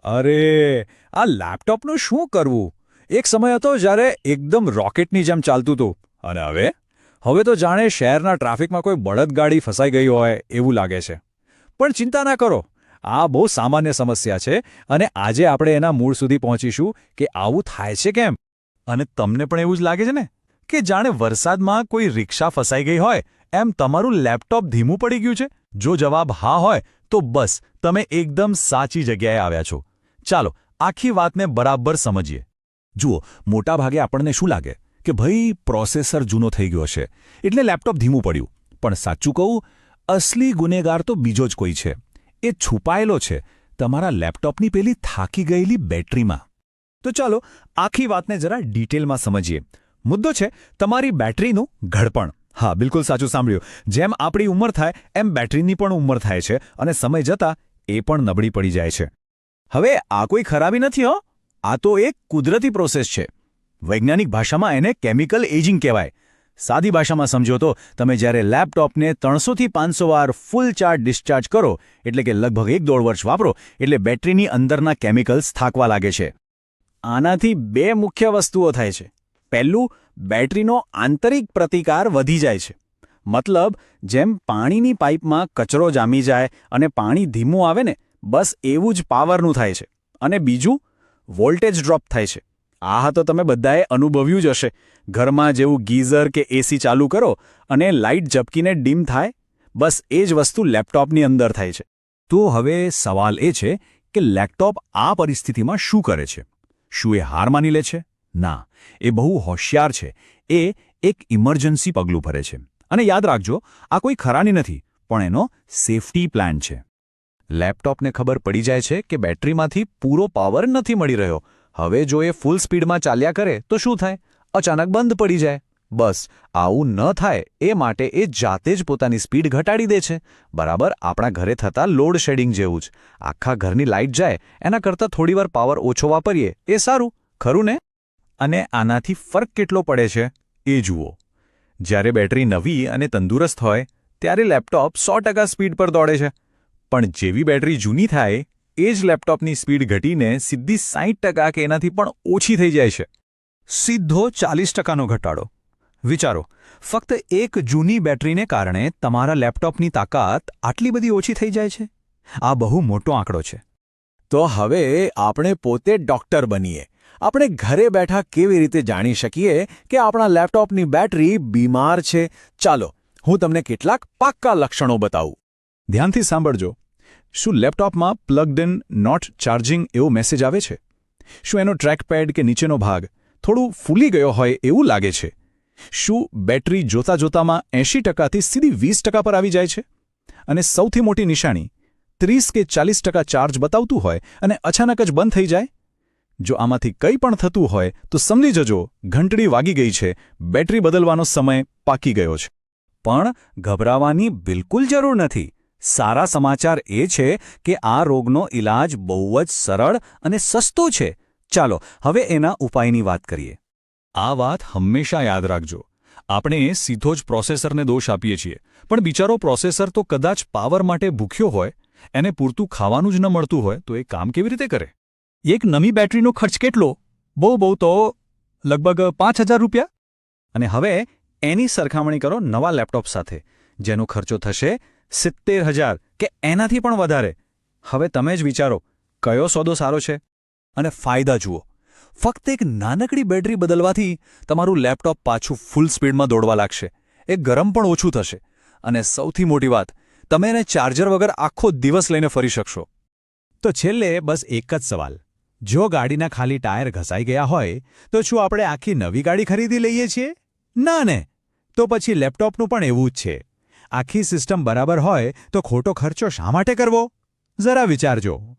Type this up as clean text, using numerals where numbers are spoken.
અરે, આ લેપટોપનું શું કરવું? એક સમય હતો જ્યારે એકદમ રોકેટની જેમ ચાલતું હતું, અને હવે તો જાણે શહેરના ટ્રાફિકમાં કોઈ બળદગાડી ફસાઈ ગઈ હોય એવું લાગે છે. પણ ચિંતા ના કરો, આ બહુ સામાન્ય સમસ્યા છે, અને આજે આપણે એના મૂળ સુધી પહોંચીશું કે આવું થાય છે કેમ. અને તમને પણ એવું જ લાગે છે ને કે જાણે વરસાદમાં કોઈ રિક્ષા ફસાઈ ગઈ હોય એમ તમારું લેપટોપ ધીમું પડી ગયું છે? જો જવાબ હા હોય તો બસ તમે એકદમ સાચી જગ્યાએ આવ્યા છો. ચાલો આખી વાતને બરાબર સમજીએ. જુઓ, મોટાભાગે આપણને શું લાગે કે ભાઈ પ્રોસેસર જૂનો થઈ ગયો છે એટલે લેપટોપ ધીમું પડ્યું. પણ સાચું કહું, અસલી ગુનેગાર તો બીજો જ કોઈ છે. એ છુપાયેલો છે તમારા લેપટોપની પેલી થાકી ગયેલી બેટરીમાં. તો ચાલો આખી વાતને જરા ડિટેલમાં સમજીએ. મુદ્દો છે તમારી બેટરીનું ઘડપણ. હા, બિલકુલ સાચું સાંભળ્યું. જેમ આપણી ઉંમર થાય એમ બેટરીની પણ ઉંમર થાય છે અને સમય જતાં એ પણ નબળી પડી જાય છે. હવે આ કોઈ ખરાબી નથી હો, આ તો એક કુદરતી પ્રોસેસ છે. વૈજ્ઞાનિક ભાષામાં એને કેમિકલ એજિંગ કહેવાય. સાદી ભાષામાં સમજો તો તમે જ્યારે લેપટોપને 300થી 500 વાર ફૂલ ચાર્જ ડિસ્ચાર્જ કરો, એટલે કે લગભગ 1-1.5 વર્ષ વાપરો, એટલે બેટરીની અંદરના કેમિકલ્સ થાકવા લાગે છે. આનાથી બે મુખ્ય વસ્તુઓ થાય છે. પહેલું, બેટરીનો આંતરિક પ્રતિકાર વધી જાય છે. મતલબ, જેમ પાણીની પાઇપમાં કચરો જામી જાય અને પાણી ધીમું આવે ને, બસ એવું જ પાવરનું થાય છે. અને બીજું, વોલ્ટેજ ડ્રોપ થાય છે. આ તો તમે બધાએ અનુભવ્યું જ હશે. ઘરમાં જેવું ગીઝર કે એસી ચાલુ કરો અને લાઇટ ઝબકીને ડીમ થાય, બસ એ જ વસ્તુ લેપટોપની અંદર થાય છે. તો હવે સવાલ એ છે કે લેપટોપ આ પરિસ્થિતિમાં શું કરે છે? શું એ હાર માની લે છે? ના, એ બહુ હોશિયાર છે. એ એક ઇમરજન્સી પગલું ભરે છે. અને યાદ રાખજો, આ કોઈ ખરાની નથી, પણ એનો સેફટી પ્લાન છે. લેપટોપને ખબર પડી જાય છે કે બેટરીમાંથી પૂરો પાવર નથી મળી રહ્યો. હવે જો એ ફૂલ સ્પીડમાં ચાલ્યા કરે તો શું થાય? અચાનક બંધ પડી જાય. બસ આવું ન થાય એ માટે એ જાતે જ પોતાની સ્પીડ ઘટાડી દે છે. બરાબર આપણા ઘરે થતા લોડ શેડિંગ જેવું જ. આખા ઘરની લાઇટ જાય એના કરતાં થોડીવાર પાવર ઓછો વાપરીએ એ સારું, ખરું ને? અને આનાથી ફરક કેટલો પડે છે એ જુઓ. જ્યારે બેટરી નવી અને તંદુરસ્ત હોય ત્યારે લેપટોપ 100% સ્પીડ પર દોડે છે. પણ જેવી બેટરી જૂની થાય એ જ લેપટોપની સ્પીડ ઘટીને સીધી 60% કે એનાથી પણ ઓછી થઈ જાય છે. સીધો 40%નો ઘટાડો. વિચારો, ફક્ત એક જૂની બેટરીને કારણે તમારા લેપટોપની તાકાત આટલી બધી ઓછી થઈ જાય છે. આ બહુ મોટો આંકડો છે. તો હવે આપણે પોતે ડૉક્ટર બનીએ. આપણે ઘરે બેઠા કેવી રીતે જાણી શકીએ કે આપણા લેપટોપની બેટરી બીમાર છે? ચાલો હું તમને કેટલાક પાક્કા લક્ષણો બતાવું. ધ્યાનથી સાંભળજો. શું લેપટોપમાં પ્લગ્ડ ઇન નોટ ચાર્જિંગ એવો મેસેજ આવે છે? શું એનો ટ્રેકપેડ કે નીચેનો ભાગ થોડું ફૂલી ગયો હોય એવું લાગે છે? શું બેટરી જોતામાં 80%થી સીધી 20% પર આવી જાય છે? અને સૌથી મોટી નિશાની, 30 કે 40% ચાર્જ બતાવતું હોય અને અચાનક જ બંધ થઈ જાય? જો આમાંથી કંઈ પણ થતું હોય તો સમજી જજો, ઘંટડી વાગી ગઈ છે, બેટરી બદલવાનો સમય પાકી ગયો છે. પણ ગભરાવાની બિલકુલ જરૂર નથી. સારા સમાચાર એ છે કે આ રોગનો ઇલાજ બહુ જ સરળ અને સસ્તો છે. ચાલો હવે એના ઉપાયની વાત કરીએ. આ વાત હંમેશા યાદ રાખજો. આપણે સીધો જ પ્રોસેસરને દોષ આપીએ છીએ, પણ બિચારો પ્રોસેસર તો કદાચ પાવર માટે ભૂખ્યો હોય, એને પૂરતું ખાવાનું જ ન મળતું હોય તો એ કામ કેવી રીતે કરે? એક નવી બેટરીનો ખર્ચ કેટલો? બહુ તો લગભગ 5,000 રૂપિયા. અને હવે એની સરખામણી કરો નવા લેપટોપ સાથે, જેનો ખર્ચો થશે 70,000 કે એનાથી પણ વધારે. હવે તમે જ વિચારો, કયો સોદો સારો છે? અને ફાયદા જુઓ. ફક્ત એક નાનકડી બેટરી બદલવાથી તમારું લેપટોપ પાછું ફૂલ સ્પીડમાં દોડવા લાગશે. એ ગરમ પણ ઓછું થશે. અને સૌથી મોટી વાત, તમે એને ચાર્જર વગર આખો દિવસ લઈને ફરી શકશો. તો છેલ્લે બસ એક જ સવાલ. જો ગાડીના ખાલી ટાયર ઘસાઈ ગયા હોય તો શું આપણે આખી નવી ગાડી ખરીદી લઈએ છીએ? ના ને. તો પછી લેપટોપનું પણ એવું જ છે. આખી સિસ્ટમ બરાબર હોય તો ખોટો ખર્ચો શા માટે કરવો? જરા વિચારજો.